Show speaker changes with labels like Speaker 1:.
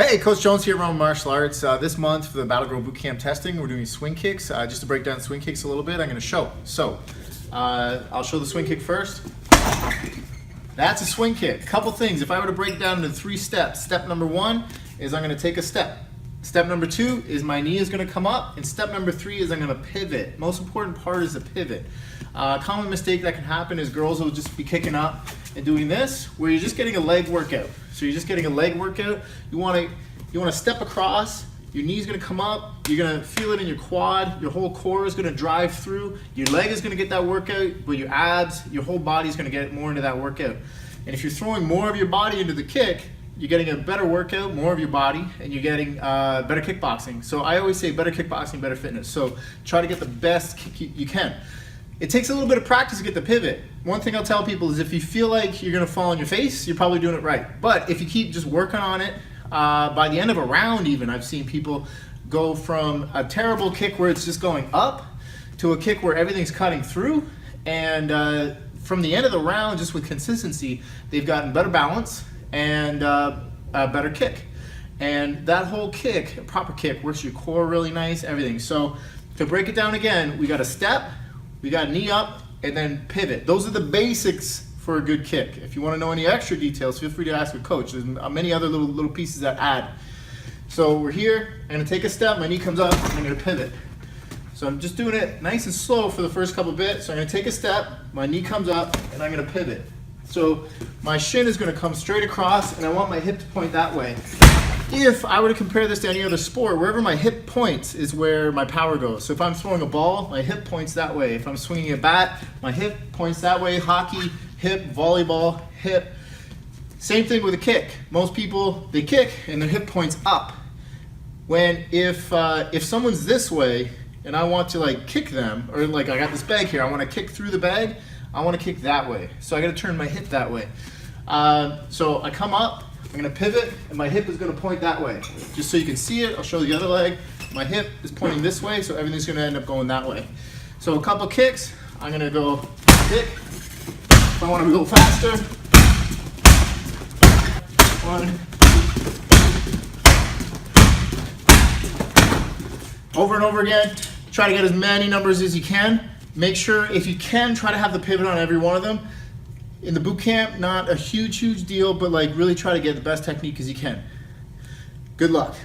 Speaker 1: Hey, Coach Jones here, Rome Martial Arts. This month for the Battleground Bootcamp testing, we're doing swing kicks. Just to break down swing kicks a little bit, I'm going to show. I'll show the swing kick first. That's a swing kick. Couple things. If I were to break it down into 3 steps, step number 1 is I'm going to take a step. Step number 2 is my knee is going to come up, and step number 3 is I'm going to pivot. Most important part is the pivot. Common mistake that can happen is girls will just be kicking up and doing this, where you're just getting a leg workout. So you're just getting a leg workout. You want to step across. Your knee's going to come up. You're going to feel it in your quad. Your whole core is going to drive through. Your leg is going to get that workout, but your abs, your whole body is going to get more into that workout. And if you're throwing more of your body into the kick, you're getting a better workout, more of your body, and you're getting better kickboxing. So I always say better kickboxing, better fitness. So try to get the best kick you can. It takes a little bit of practice to get the pivot. One thing I'll tell people is if you feel like you're going to fall on your face, you're probably doing it right. But if you keep just working on it, by the end of a round even, I've seen people go from a terrible kick where it's just going up to a kick where everything's cutting through. And from the end of the round, just with consistency, they've gotten better balance and a better kick. And that whole kick, a proper kick, works your core really nice, everything. So to break it down again, we got a step, we got knee up, and then pivot. Those are the basics for a good kick. If you want to know any extra details, feel free to ask a coach. There's many other little pieces that add. So we're here, I'm going to take a step, my knee comes up, and I'm going to pivot. So I'm just doing it nice and slow for the first couple bits. So I'm going to take a step, my knee comes up, and I'm going to pivot. So my shin is going to come straight across, and I want my hip to point that way. If I were to compare this to any other sport, wherever my hip points is where my power goes. So if I'm throwing a ball, my hip points that way. If I'm swinging a bat, my hip points that way. Hockey, hip, volleyball, hip. Same thing with a kick. Most people, they kick and their hip points up. When if someone's this way and I want to like kick them, or like I got this bag here, I want to kick through the bag, I want to kick that way. So I got to turn my hip that way. So I come up, I'm going to pivot, and my hip is going to point that way. Just so you can see it, I'll show the other leg. My hip is pointing this way, so everything's going to end up going that way. So a couple kicks, I'm going to go kick. If I want to go faster, 1. Over and over again, try to get as many numbers as you can. Make sure, if you can, try to have the pivot on every one of them. In the boot camp, not a huge deal, but like really try to get the best technique as you can. Good luck.